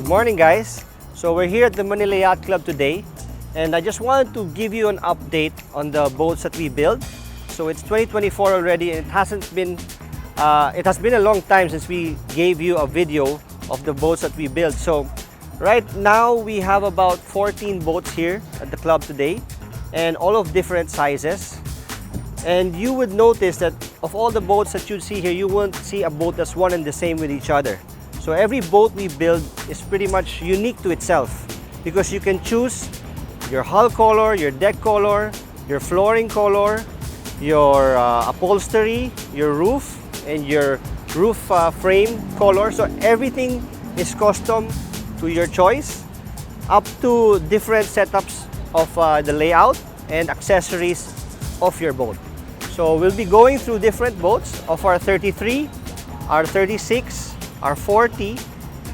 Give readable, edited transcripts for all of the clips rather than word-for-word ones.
Good morning, guys. So we're here at the Manila Yacht Club today, and I just wanted to give you an update on the boats that we build. So it's 2024 already, and it has been a long time since we gave you a video of the boats that we build. So right now we have about 14 boats here at the club today, and all of different sizes. And you would notice that of all the boats that you see here, you won't see a boat that's one and the same with each other. So every boat we build is pretty much unique to itself, because you can choose your hull color, your deck color, your flooring color, your upholstery, your roof, and your roof frame color. So everything is custom to your choice, up to different setups of the layout and accessories of your boat. So we'll be going through different boats of our 33, our 36, our 40,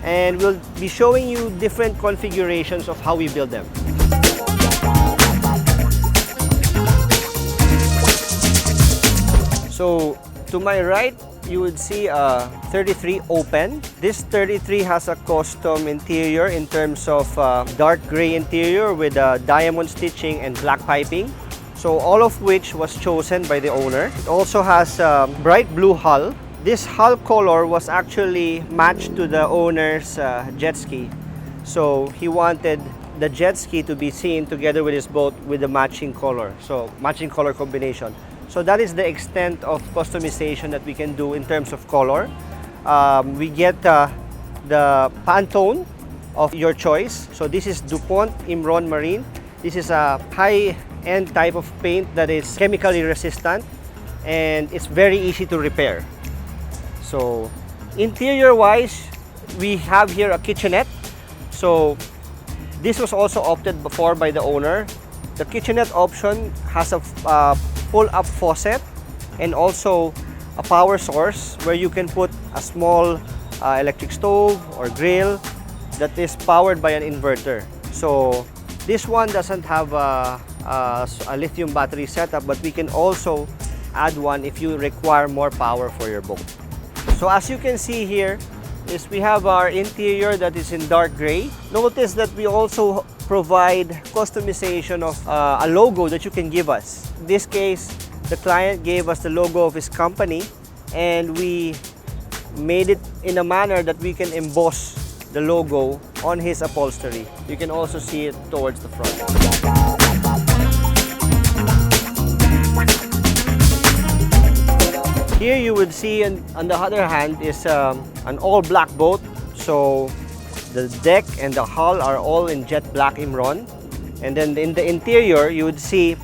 and we'll be showing you different configurations of how we build them. So to my right, you would see a 33 open. This 33 has a custom interior in terms of dark gray interior with diamond stitching and black piping. So all of which was chosen by the owner. It also has a bright blue hull. This hull color was actually matched to the owner's jet ski. So he wanted the jet ski to be seen together with his boat with the matching color. So matching color combination. So that is the extent of customization that we can do in terms of color. We get the Pantone of your choice. So this is DuPont Imron Marine. This is a high-end type of paint that is chemically resistant, and it's very easy to repair. So interior-wise, we have here a kitchenette. So this was also opted for by the owner. The kitchenette option has a pull-up faucet and also a power source where you can put a small electric stove or grill that is powered by an inverter. So this one doesn't have a lithium battery setup, but we can also add one if you require more power for your boat. So as you can see here, is we have our interior that is in dark gray. Notice that we also provide customization of a logo that you can give us. In this case, the client gave us the logo of his company, and we made it in a manner that we can emboss the logo on his upholstery. You can also see it towards the front. Here you would see, on the other hand, is an all-black boat. So the deck and the hull are all in jet black Imron. And then in the interior, you would see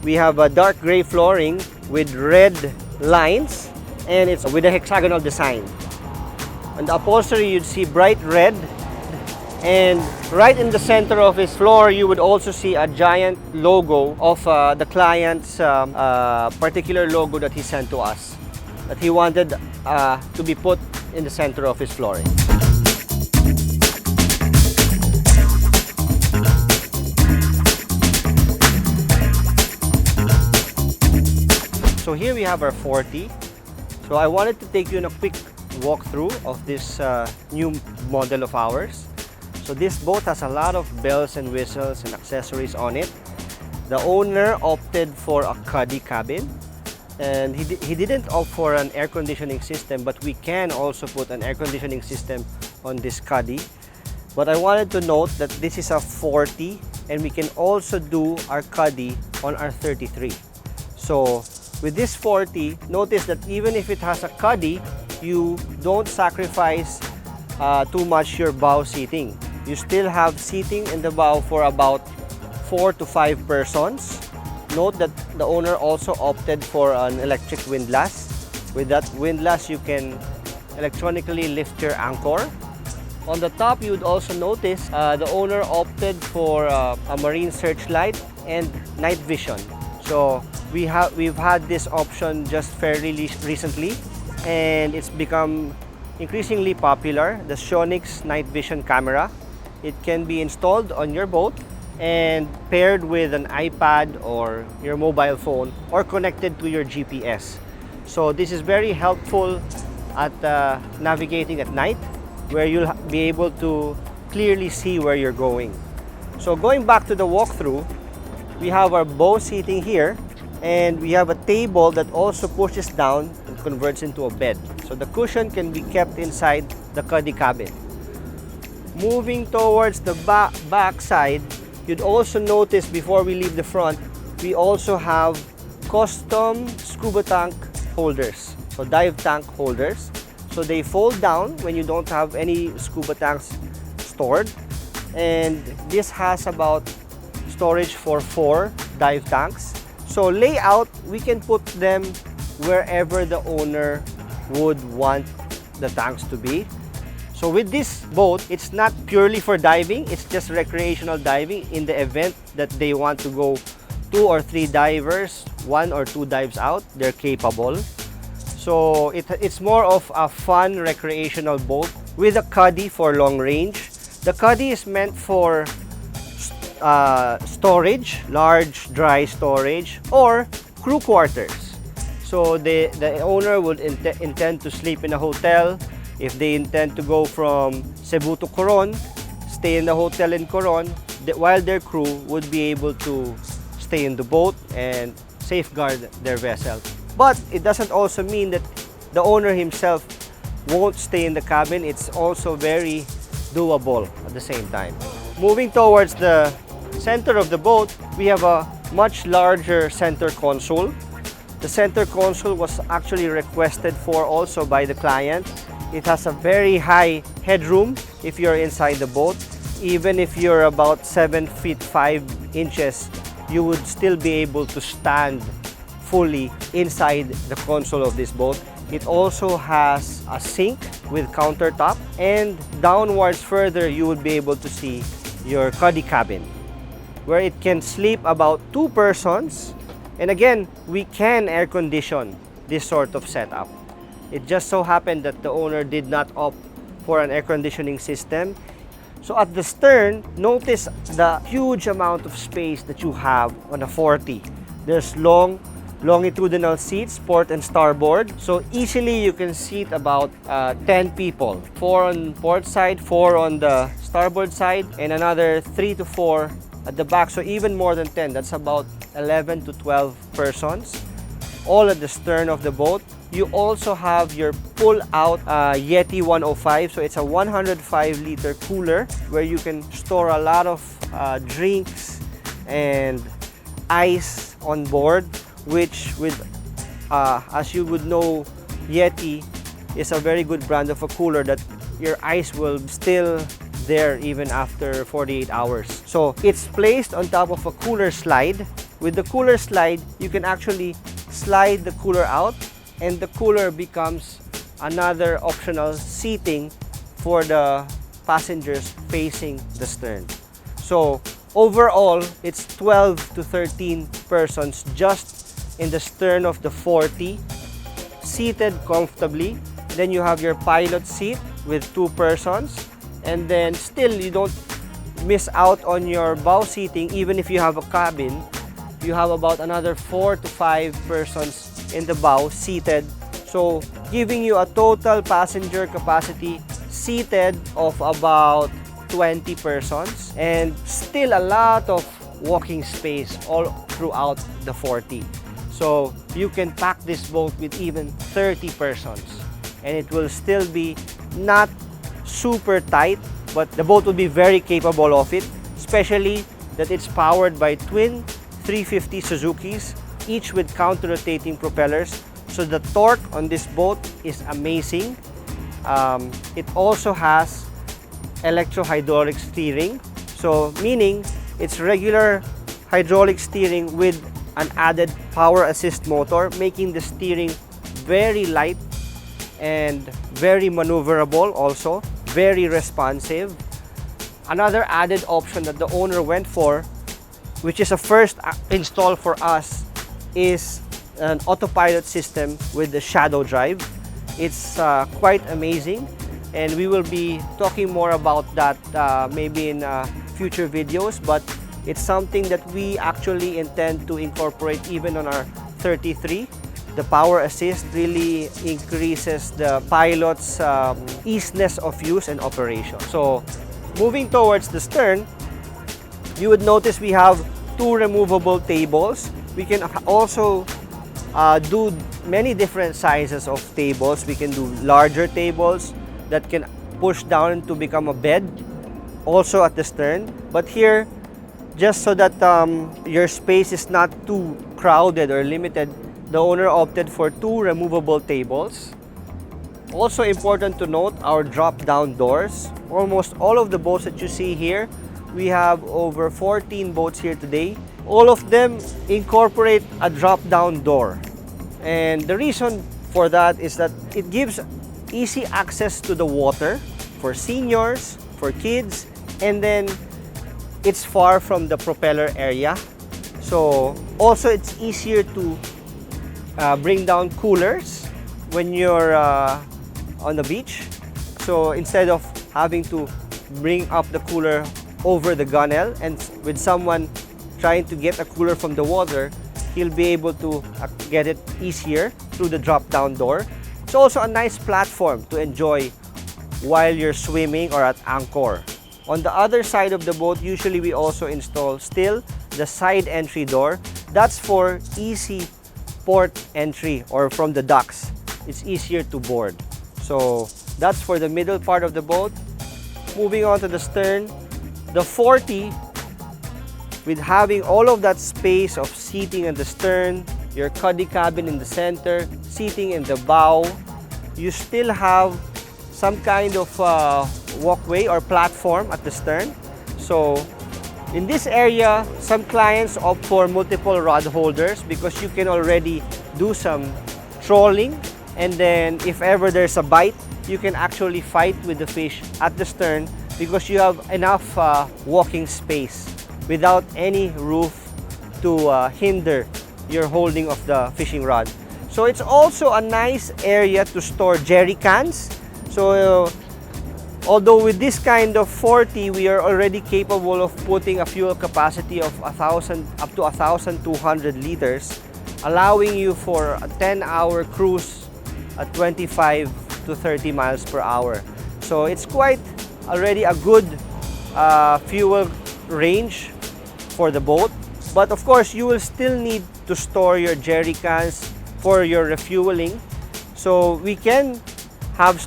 we have a dark gray flooring with red lines, and it's with a hexagonal design. On the upholstery, you'd see bright red. And right in the center of his floor, you would also see a giant logo of the client's particular logo that he sent to us, that he wanted to be put in the center of his flooring. So here we have our 40. So I wanted to take you on a quick walkthrough of this new model of ours. So this boat has a lot of bells and whistles and accessories on it. The owner opted for a cuddy cabin. And he didn't opt for an air conditioning system, but we can also put an air conditioning system on this cuddy. But I wanted to note that this is a 40, and we can also do our cuddy on our 33. So with this 40, notice that even if it has a cuddy, you don't sacrifice too much your bow seating. You still have seating in the bow for about 4 to 5 persons. Note that the owner also opted for an electric windlass. With that windlass, you can electronically lift your anchor. On the top, you would also notice the owner opted for a marine searchlight and night vision. So we've had this option just fairly recently, and it's become increasingly popular. The Shonix night vision camera. It can be installed on your boat and paired with an iPad or your mobile phone, or connected to your GPS. So this is very helpful at navigating at night, where you'll be able to clearly see where you're going. So going back to the walkthrough, we have our bow seating here, and we have a table that also pushes down and converts into a bed. So the cushion can be kept inside the cuddy cabin. Moving towards the back side, you'd also notice before we leave the front, we also have custom scuba tank holders, so dive tank holders. So they fold down when you don't have any scuba tanks stored, and this has about storage for 4 dive tanks. So layout, we can put them wherever the owner would want the tanks to be. So with this boat, it's not purely for diving, it's just recreational diving. In the event that they want to go 2 or 3 divers, 1 or 2 dives out, they're capable. So it's more of a fun recreational boat with a cuddy for long range. The cuddy is meant for storage, large dry storage, or crew quarters. So the owner would intend to sleep in a hotel. If they intend to go from Cebu to Coron, stay in the hotel in Coron, while their crew would be able to stay in the boat and safeguard their vessel. But it doesn't also mean that the owner himself won't stay in the cabin. It's also very doable at the same time. Moving towards the center of the boat, we have a much larger center console. The center console was actually requested for also by the client. It has a very high headroom if you're inside the boat. Even if you're about 7 feet 5 inches, you would still be able to stand fully inside the console of this boat. It also has a sink with countertop, and downwards further you would be able to see your cuddy cabin, where it can sleep about 2 persons. And again, we can air condition this sort of setup. It just so happened that the owner did not opt for an air conditioning system. So at the stern, notice the huge amount of space that you have on a 40. There's longitudinal seats, port and starboard. So easily you can seat about 10 people. 4 on port side, 4 on the starboard side, and another 3 to 4 at the back. So even more than 10, that's about 11 to 12 persons, all at the stern of the boat. You also have your pull-out Yeti 105. So it's a 105-liter cooler where you can store a lot of drinks and ice on board, which as you would know, Yeti is a very good brand of a cooler that your ice will still there even after 48 hours. So it's placed on top of a cooler slide. With the cooler slide, you can actually slide the cooler out, and the cooler becomes another optional seating for the passengers facing the stern. So overall, it's 12 to 13 persons just in the stern of the 40, seated comfortably. Then you have your pilot seat with 2 persons, and then still you don't miss out on your bow seating. Even if you have a cabin, you have about another 4 to 5 persons in the bow seated, so giving you a total passenger capacity seated of about 20 persons, and still a lot of walking space all throughout the 40. So you can pack this boat with even 30 persons, and it will still be not super tight, but the boat will be very capable of it, especially that it's powered by twin 350 Suzukis, each with counter-rotating propellers. So the torque on this boat is amazing. It also has electro-hydraulic steering, so meaning it's regular hydraulic steering with an added power assist motor, making the steering very light and very maneuverable, also very responsive. Another added option that the owner went for, which is a first install for us, is an autopilot system with the shadow drive. It's quite amazing, and we will be talking more about that maybe in future videos, but it's something that we actually intend to incorporate even on our 33. The power assist really increases the pilot's easiness of use and operation. So Moving towards the stern, you would notice we have two removable tables. We can also do many different sizes of tables. We can do larger tables that can push down to become a bed, also at the stern. But here, just so that your space is not too crowded or limited, the owner opted for two removable tables. Also important to note, our drop-down doors. Almost all of the boats that you see here, we have over 14 boats here today. All of them incorporate a drop-down door. And the reason for that is that it gives easy access to the water for seniors, for kids, and then it's far from the propeller area. So also it's easier to bring down coolers when you're on the beach. So instead of having to bring up the cooler over the gunnel and with someone trying to get a cooler from the water, he'll be able to get it easier through the drop-down door. It's also a nice platform to enjoy while you're swimming or at anchor. On the other side of the boat, usually we also install still the side entry door. That's for easy port entry or from the docks. It's easier to board. So that's for the middle part of the boat. Moving on to the stern, the 40, with having all of that space of seating in the stern, your cuddy cabin in the center, seating in the bow, you still have some kind of walkway or platform at the stern. So in this area, some clients opt for multiple rod holders because you can already do some trolling, and then if ever there's a bite, you can actually fight with the fish at the stern because you have enough walking space without any roof to hinder your holding of the fishing rod. So it's also a nice area to store jerry cans. So although with this kind of 40, we are already capable of putting a fuel capacity of 1,000 up to 1,200 liters, allowing you for a 10-hour cruise at 25 to 30 miles per hour. So it's quite already a good fuel range for the boat. But of course, you will still need to store your jerry cans for your refueling. So we can have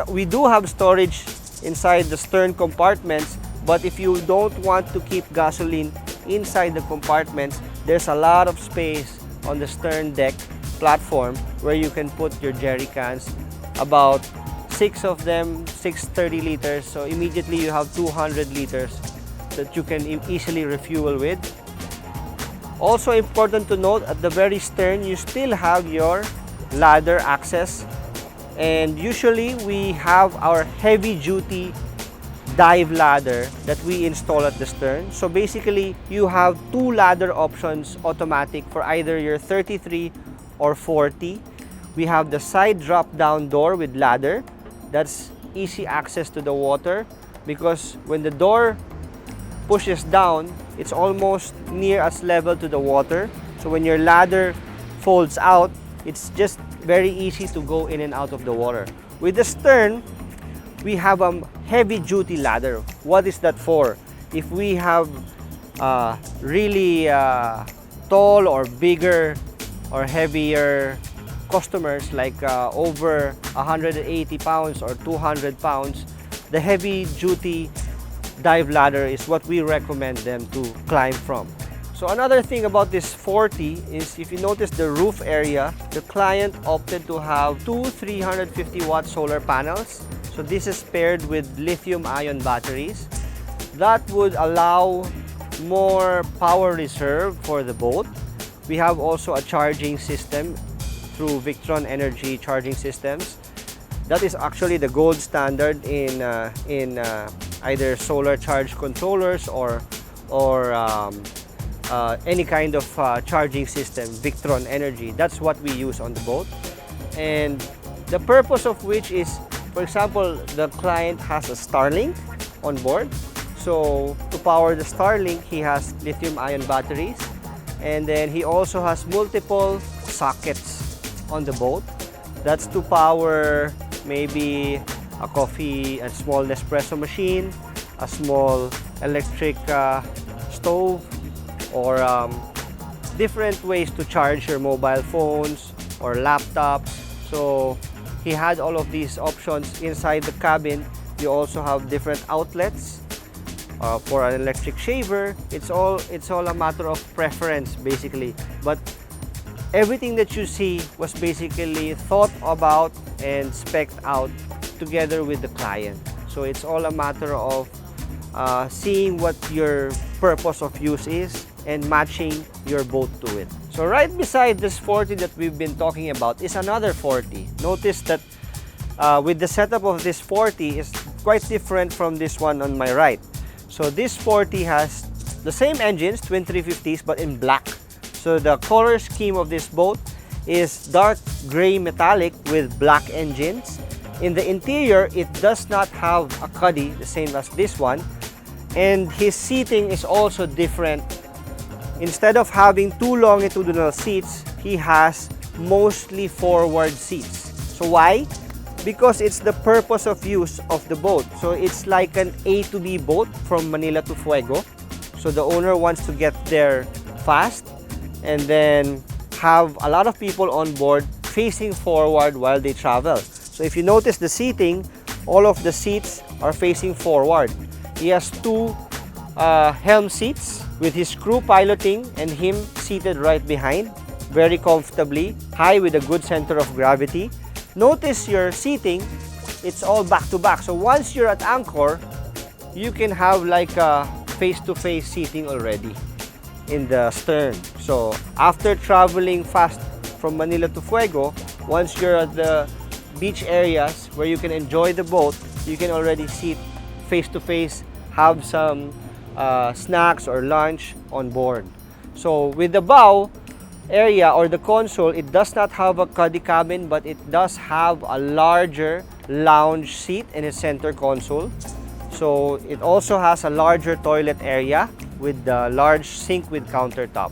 we do have storage inside the stern compartments, but if you don't want to keep gasoline inside the compartments, there's a lot of space on the stern deck platform where you can put your jerry cans, about 6 of them, 630 liters. So immediately you have 200 liters that you can easily refuel with. Also important to note, at the very stern, you still have your ladder access. And usually we have our heavy-duty dive ladder that we install at the stern. So basically, you have two ladder options automatic for either your 33 or 40. We have the side drop-down door with ladder. That's easy access to the water because when the door pushes down, it's almost near as level to the water. So when your ladder folds out, it's just very easy to go in and out of the water. With the stern, we have a heavy-duty ladder. What is that for? If we have really tall or bigger or heavier customers like over 180 pounds or 200 pounds, the heavy-duty dive ladder is what we recommend them to climb from. So another thing about this 40 is, if you notice the roof area, the client opted to have two 350-watt solar panels. So this is paired with lithium-ion batteries. That would allow more power reserve for the boat. We have also a charging system through Victron Energy charging systems. That is actually the gold standard in either solar charge controllers or any kind of charging system, Victron Energy. That's what we use on the boat. And the purpose of which is, for example, the client has a Starlink on board. So to power the Starlink, he has lithium-ion batteries. And then he also has multiple sockets on the boat. That's to power maybe a coffee, a small Nespresso machine, a small electric stove, or different ways to charge your mobile phones or laptops. So he had all of these options inside the cabin. You also have different outlets for an electric shaver. It's all a matter of preference basically. But everything that you see was basically thought about and spec'd out together with the client. So it's all a matter of seeing what your purpose of use is and matching your boat to it. So right beside this 40 that we've been talking about is another 40. Notice that with the setup of this 40 is quite different from this one on my right. So this 40 has the same engines, twin 350s, but in black. So the color scheme of this boat is dark gray metallic with black engines. In the interior, it does not have a cuddy, the same as this one. And his seating is also different. Instead of having two longitudinal seats, he has mostly forward seats. So why? Because it's the purpose of use of the boat. So it's like an A to B boat from Manila to Fuego. So the owner wants to get there fast and then have a lot of people on board facing forward while they travel. So if you notice the seating, all of the seats are facing forward. He has two helm seats with his crew piloting and him seated right behind, very comfortably, high with a good center of gravity. Notice your seating, it's all back to back. So once you're at anchor, you can have like a face-to-face seating already in the stern. So after traveling fast from Manila to Fuego, once you're at the beach areas where you can enjoy the boat, you can already sit face-to-face, have some snacks or lunch on board. So with the bow area or the console, it does not have a cuddy cabin, but it does have a larger lounge seat in its center console. So it also has a larger toilet area with the large sink with countertop.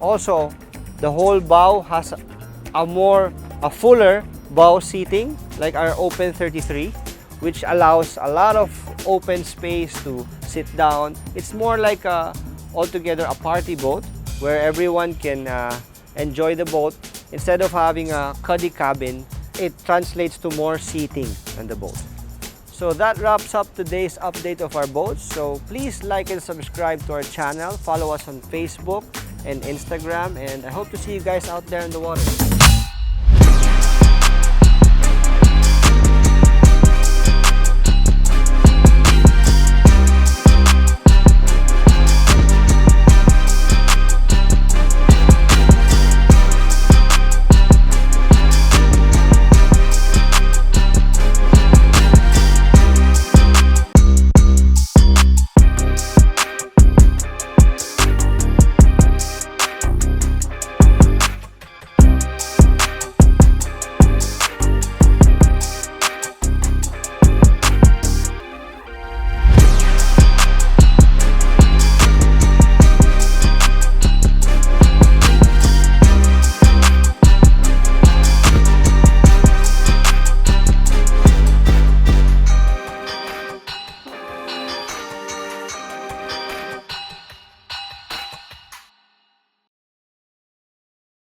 Also, the whole bow has a fuller bow seating like our Open 33, which allows a lot of open space to sit down. It's more like altogether a party boat where everyone can enjoy the boat. Instead of having a cuddy cabin, it translates to more seating on the boat. So that wraps up today's update of our boats. So please like and subscribe to our channel. Follow us on Facebook and Instagram, and I hope to see you guys out there in the water.